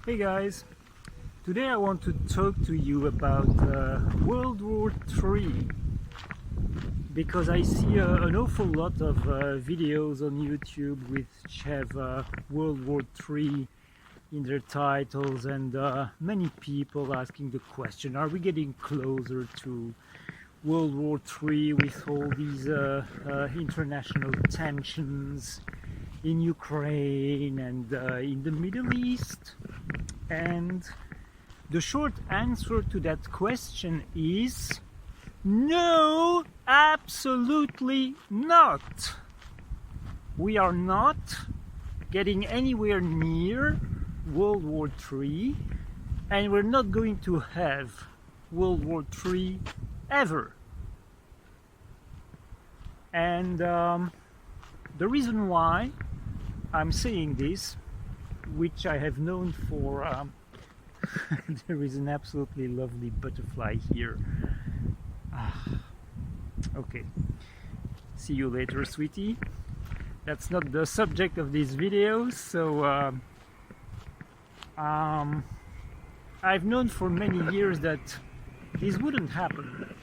Hey guys, today I want to talk to you about World War III because I see an awful lot of videos on YouTube which have World War III in their titles, and many people asking the question, are we getting closer to World War III with all these international tensions in Ukraine and in the Middle East? And the short answer to that question is no, absolutely not. We are not getting anywhere near World War III, and we're not going to have World War III ever. And the reason why I'm saying this, which I have known for there is an absolutely lovely butterfly here. Okay, see you later, sweetie. That's not the subject of this video. So I've known for many years that this wouldn't happen,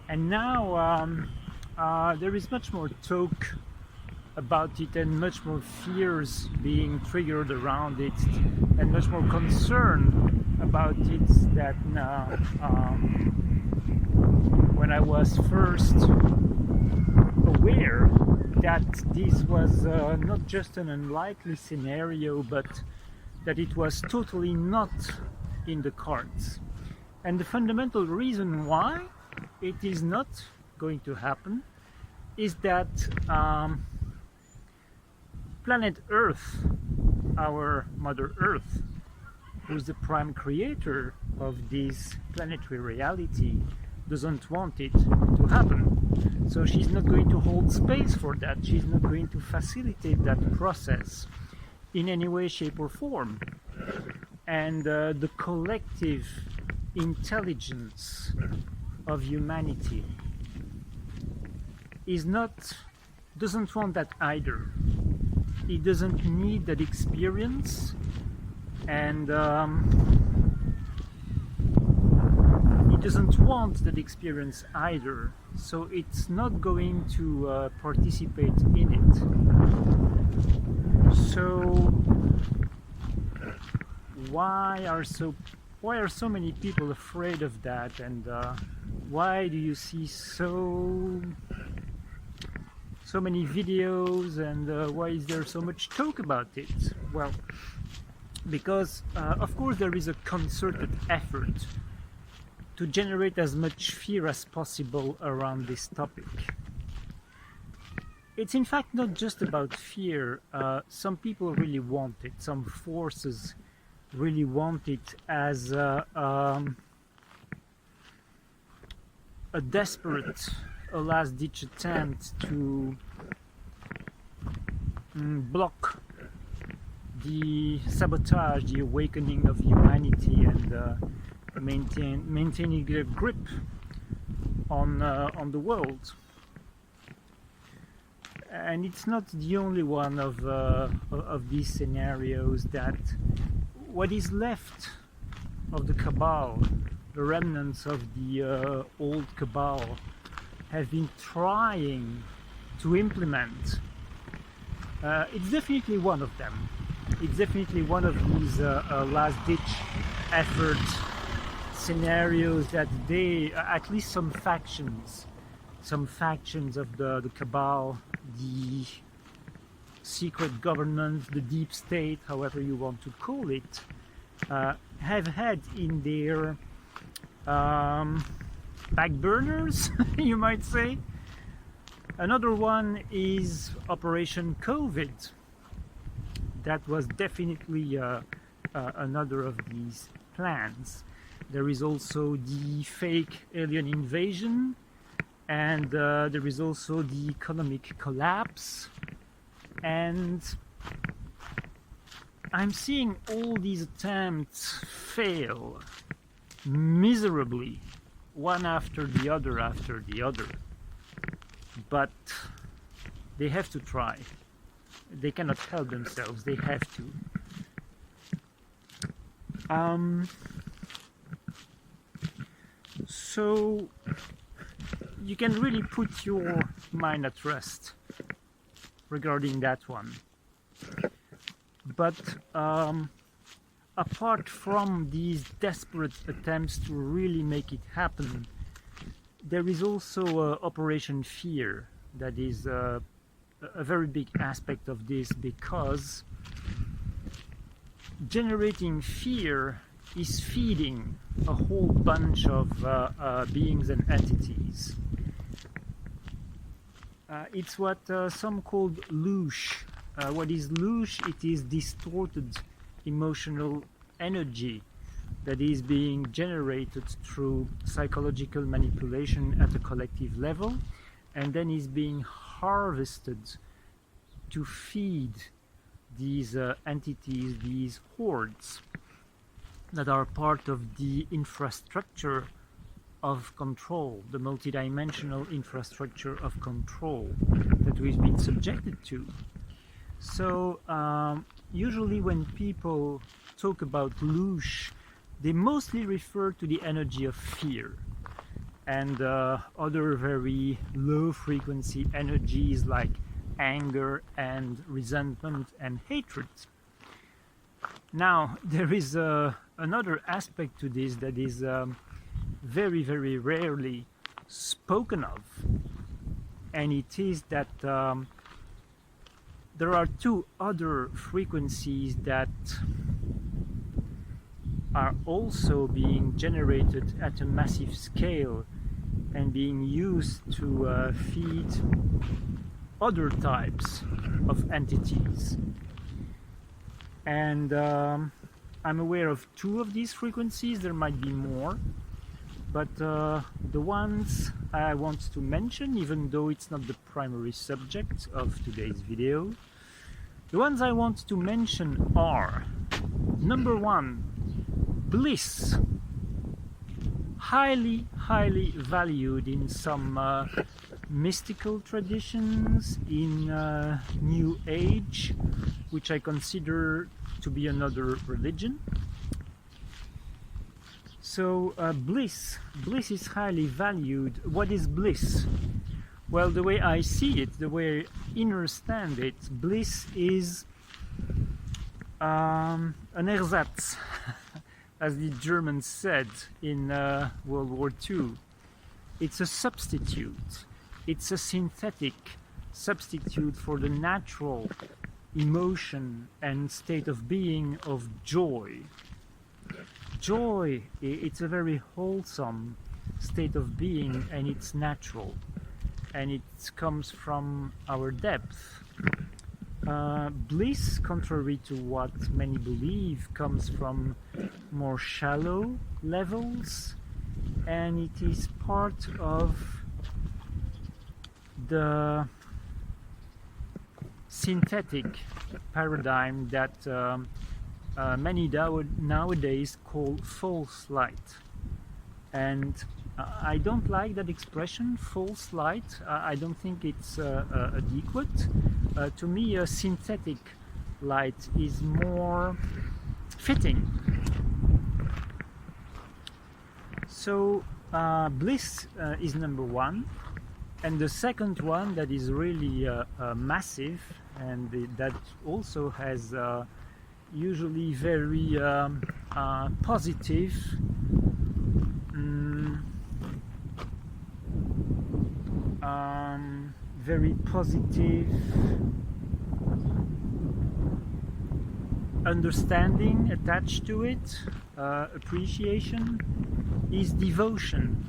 and now there is much more talk about it and much more fears being triggered around it and much more concern about it than when I was first aware that this was not just an unlikely scenario, but that it was totally not in the cards. And the fundamental reason why it is not going to happen is that planet Earth, our Mother Earth, who is the prime creator of this planetary reality, doesn't want it to happen. So she's not going to hold space for that. She's not going to facilitate that process in any way, shape or form. And the collective intelligence of humanity doesn't want that either. It doesn't need that experience, and it doesn't want that experience either, so it's not going to participate in it. So why are so many people afraid of that, and why do you see so many videos, and why is there so much talk about it? Well, because of course there is a concerted effort to generate as much fear as possible around this topic. It's in fact not just about fear. Some people really want it, some forces really want it as a desperate, a last-ditch attempt to block the sabotage, the awakening of humanity, and maintaining their grip on the world. And it's not the only one of these scenarios. That what is left of the Cabal, the remnants of the old Cabal, have been trying to implement. It's definitely one of them. It's definitely one of these last-ditch effort scenarios that they, at least some factions of the Cabal, the secret government, the deep state, however you want to call it, have had in their back burners, you might say. Another one is Operation COVID. That was definitely another of these plans. There is also the fake alien invasion, and there is also the economic collapse. And I'm seeing all these attempts fail miserably, one after the other. But they have to try. They cannot help themselves, they have to. So you can really put your mind at rest regarding that one. But apart from these desperate attempts to really make it happen, there is also Operation Fear that is a very big aspect of this, because generating fear is feeding a whole bunch of beings and entities. It's what some called loosh. What is loosh? It is distorted emotional energy that is being generated through psychological manipulation at a collective level, and then is being harvested to feed these entities, these hordes that are part of the infrastructure of control, the multidimensional infrastructure of control that we've been subjected to. So usually when people talk about loosh, they mostly refer to the energy of fear and other very low frequency energies like anger and resentment and hatred. Now there is another aspect to this that is very, very rarely spoken of, and it is that there are two other frequencies that are also being generated at a massive scale and being used to feed other types of entities. And I'm aware of two of these frequencies. There might be more, but the ones I want to mention, even though it's not the primary subject of today's video, the ones I want to mention are: number one, bliss. Highly, highly valued in some mystical traditions, in New Age, which I consider to be another religion. So bliss is highly valued. What is bliss? Well, the way I see it, the way I understand it, bliss is an Ersatz, as the Germans said in World War II. It's a substitute. It's a synthetic substitute for the natural emotion and state of being of joy. Joy, it's a very wholesome state of being, and it's natural, and it comes from our depth. Bliss, contrary to what many believe, comes from more shallow levels, and it is part of the synthetic paradigm that many nowadays call false light. And I don't like that expression, false light. I don't think it's adequate. To me, a synthetic light is more fitting. So bliss is number one. And the second one that is really massive, and that also has usually very positive understanding attached to it, appreciation, is devotion.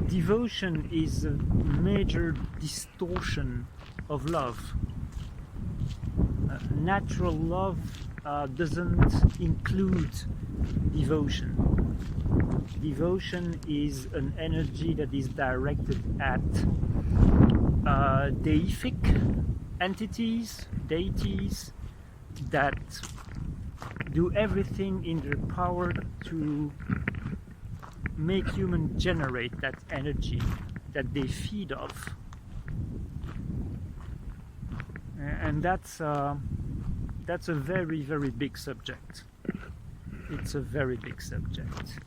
Devotion is a major distortion of love. Natural love doesn't include devotion. Devotion is an energy that is directed at deific entities, deities, that do everything in their power to make humans generate that energy that they feed off. And that's that's a very, very big subject. It's a very big subject.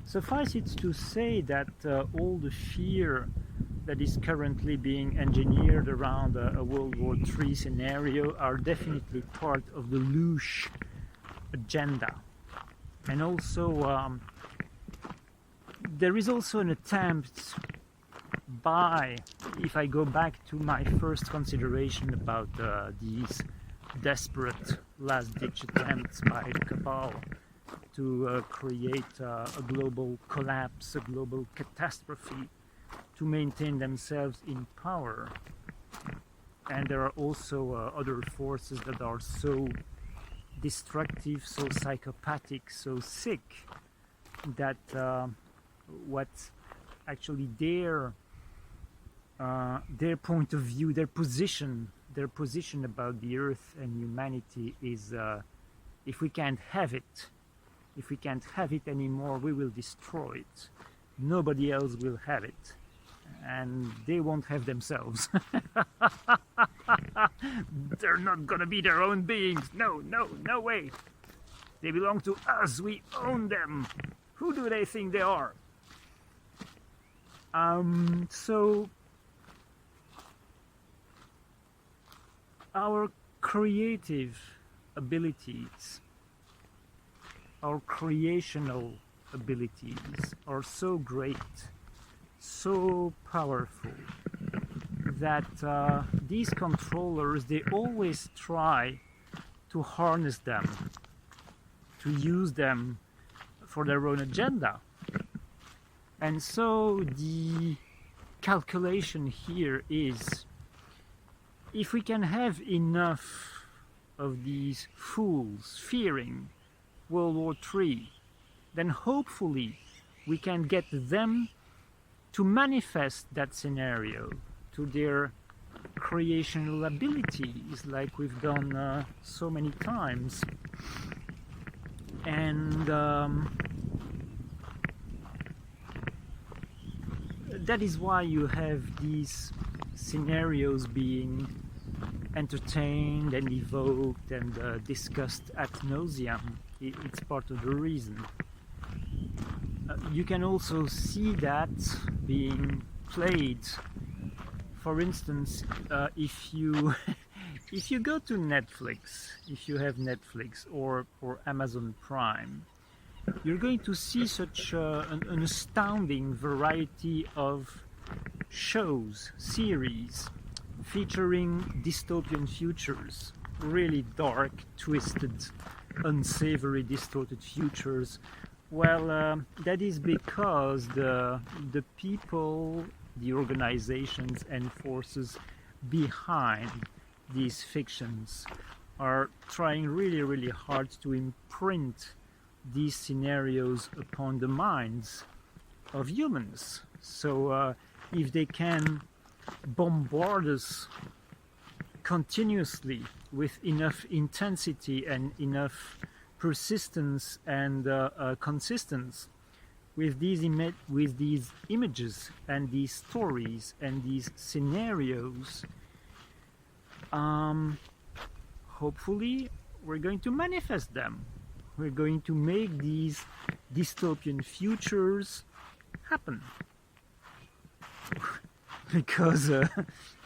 Suffice it to say that all the fear that is currently being engineered around a World War III scenario are definitely part of the loosh agenda. And also, there is also an attempt by, if I go back to my first consideration about these desperate last-ditch attempts by Cabal to create a global collapse, a global catastrophe, to maintain themselves in power. And there are also other forces that are so destructive, so psychopathic, so sick, that what actually their point of view, their position about the earth and humanity is, if we can't have it anymore, we will destroy it. Nobody else will have it, and they won't have themselves. They're not gonna be their own beings. No, no, no way. They belong to us. We own them. Who do they think they are? So our creative abilities, our creational abilities are so great, so powerful, that these controllers, they always try to harness them, to use them for their own agenda. And so the calculation here is, if we can have enough of these fools fearing World War III, then hopefully we can get them to manifest that scenario to their creational abilities, like we've done so many times. And that is why you have these scenarios being entertained and evoked and discussed ad nauseam. It's part of the reason. You can also see that being played. For instance, if you if you go to Netflix, if you have Netflix or Amazon Prime, you're going to see such an astounding variety of shows, series, featuring dystopian futures, really dark, twisted, unsavory, distorted futures. Well, that is because the people, the organizations and forces behind these fictions are trying really, really hard to imprint these scenarios upon the minds of humans. So if they can bombard us continuously with enough intensity and enough persistence and consistency with these images and these stories and these scenarios, hopefully we're going to manifest them. We're going to make these dystopian futures happen. Because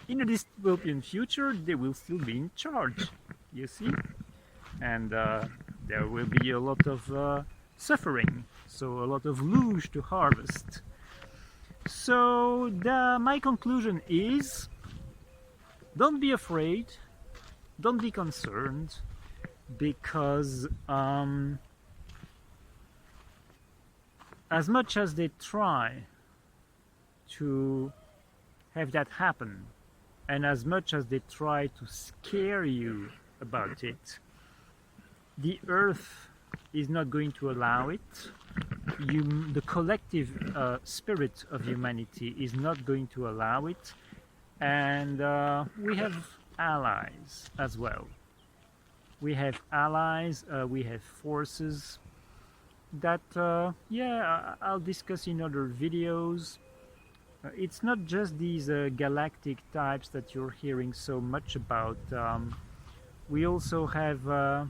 in a dystopian future, they will still be in charge, you see? And there will be a lot of suffering, so a lot of loosh to harvest. So my conclusion is, don't be afraid, don't be concerned, because as much as they try to have that happen, and as much as they try to scare you about it, the earth is not going to allow it. The collective spirit of humanity is not going to allow it, and we have allies as well. We have allies, we have forces that, yeah, I'll discuss in other videos. It's not just these galactic types that you're hearing so much about. We also have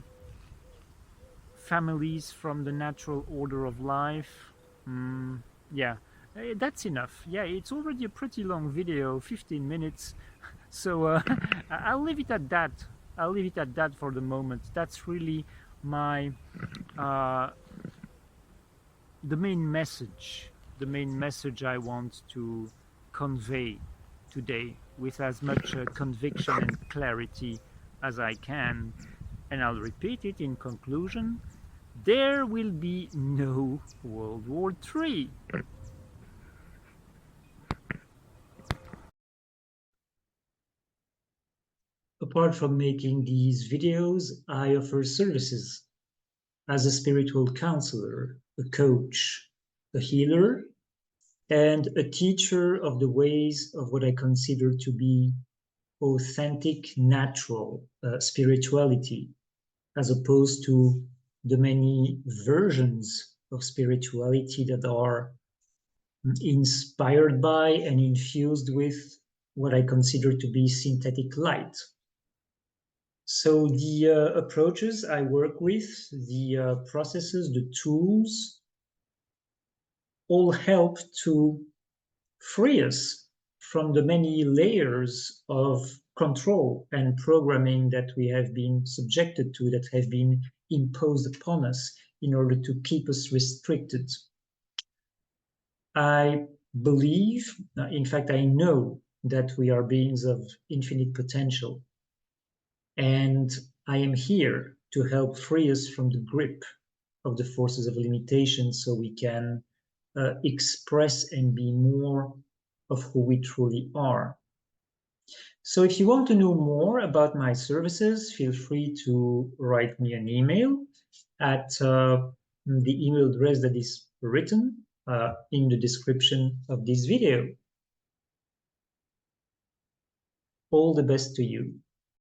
families from the natural order of life. Yeah, that's enough. Yeah, it's already a pretty long video, 15 minutes. So I'll leave it at that. I'll leave it at that for the moment. That's really my uh, the main message. The main message I want to convey today with as much conviction and clarity as I can. And I'll repeat it in conclusion. There will be no World War III. Apart from making these videos, I offer services as a spiritual counselor, a coach, a healer, and a teacher of the ways of what I consider to be authentic, natural spirituality, as opposed to the many versions of spirituality that are inspired by and infused with what I consider to be synthetic light. So the approaches I work with, the processes, the tools, all help to free us from the many layers of control and programming that we have been subjected to, that have been imposed upon us in order to keep us restricted. I believe, in fact, I know that we are beings of infinite potential. And I am here to help free us from the grip of the forces of limitation so we can express and be more of who we truly are. So if you want to know more about my services, feel free to write me an email at the email address that is written in the description of this video. All the best to you.